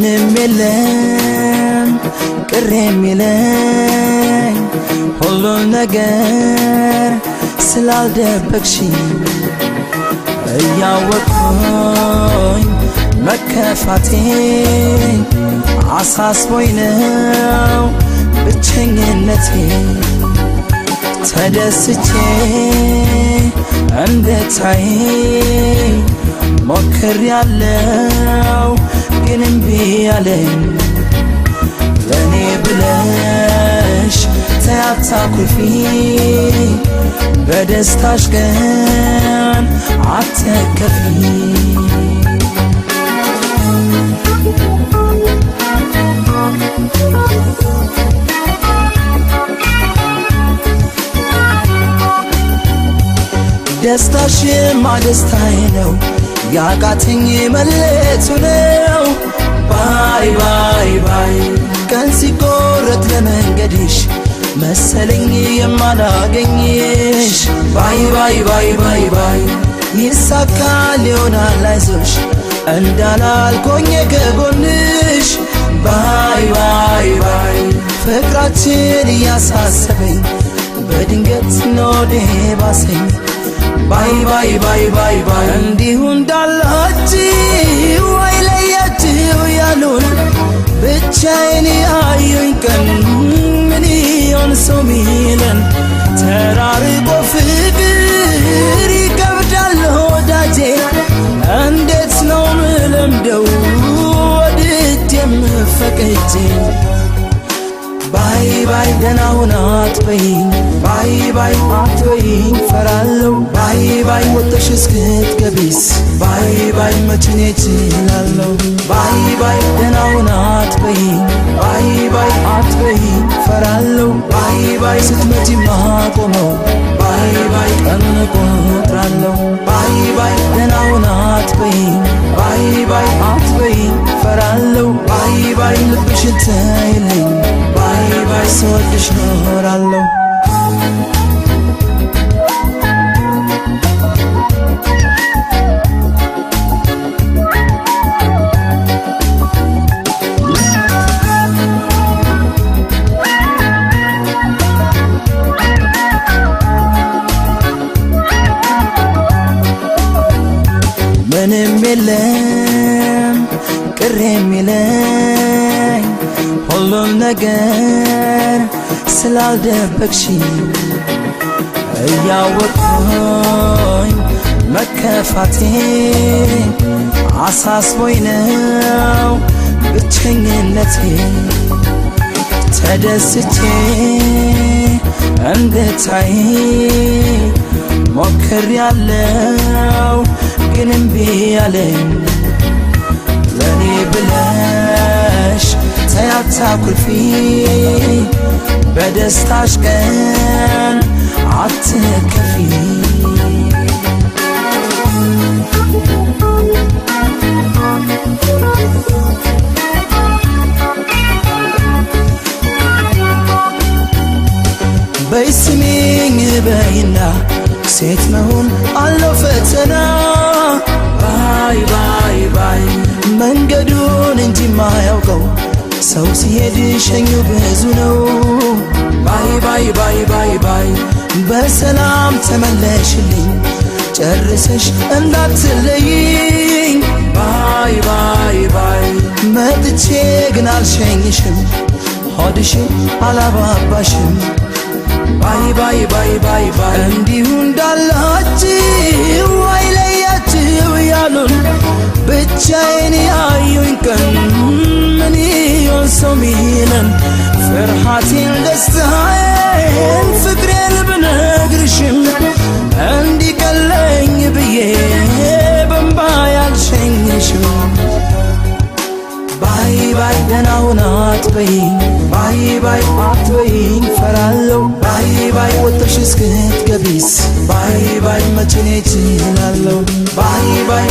ምንም የለም ቅር የሚለኝ ሁሉን ነገር ስላልደበቅሽኝ እያወቅኩኝ መከፋቴ አሳስቦኝ ነው ብቸኝነቴ ተደስቼ እንድታይ ሞክሬያለሁ ግን እምቢ አለኝ ለኔ ብለሽ ተይ አታኩርፊ በደስታሽ ቀን አትከፊ ደስታሽማ ደስታዬ ነው ያቃተኝ መለየቱ ነው ባይ ባይ ባይ ቀን ሲቆረጥ ለመንገድሽ መሰለኝ የማላገኝሽ ባይ ባይ ባይ ባይ ባይ ይሳካል ይሆናል አይዞሽ እንዳላልኩኝ ከጎንሽ ባይ ባይ ባይ ፍቅራችን እያሳሰበኝ በድንገት ኖዴ ባሰኝ ባይ ባይ ባይ ባይ ባይ እንዲሁ እንዳላችሁ አይለያችሁ ያሉን ብቻዬን ያዩኝ ቀን ምን ይሆን ሰው ሚለን ተራርቆ ፍቅር ይከብዳል ወዳጄ እንዴት ነው ምለምደው ወድጄም ፈቅጄ ባይ ባይ ደህና ሁን አትበይኝ ባይ ባይ አትበይኝ ፈራለሁ ባይ ባይ ወጥተሽ እስክትገቢስ ባይ ባይ መቼ እችላለሁ ባይ ባይ ደህና ሁን አትበይኝ ባይ ባይ አትበይኝ ፈራለሁ ባይ ባይ ስትመጪ ማቆመው ባይ ባይ ቀኑን እቆጥራለሁ ባይ ባይ ደህና ሁን አትበይኝ ባይ ባይ አትበይኝ ፈራለሁ ባይ ባይ ልብሽን ተይልኝ ባይ ባይ ስወድሽ ኖራለሁ ምንም የለም ቅር የሚለኝ ሁሉን ነገር ስላልደበቅሽኝ እያወቅኩኝ መከፋቴ አሳስቦኝ ነው ብቸኝነቴ ተደስቼ እንድታይ ሞክሬያለሁ ግን እምቢ አለኝ ለኔ ብለሽ ተይ አታኩርፊ በደስታሽ ቀን አትከፊ በይ ስሚኝ በይና ሴት መሆን አለው ፈተና ባይ ባይ ባይ መንገዱን እንጂ ማያውቀው ሰው ሲሄድ ሸኙ ብዙ ነው ባይ ባይ ባይ ባይ ባይ በሰላም ተመለሽልኝ ጨርሰሽ እንዳትለይኝ ባይ ባይ ባይ መጥቼ ግን አልሸኝሽም ሆድሽን አላባባሽም ባይ ባይ ባይ ባይ ባይ እንዲሁ እንዳላችሁ አይለያችሁ ያሉን ብቻዬን ያዩኝ ቀን ምን ይሆን ሰው ሚለን ፍርሃቴን ደስታዬን ፍቅሬን ብነግርሽም እንዲቀለኝ ብዬ በእንባ ያልሸኝሽም ባይ ባይ ደህና ሁን አትበይኝ ባይ ባይ አትበይኝ ፈራለሁ ባይ ባይ ወጥተሽ እስክትገቢስ ባይ ባይ መቼ እችላለሁ ባይ ባይ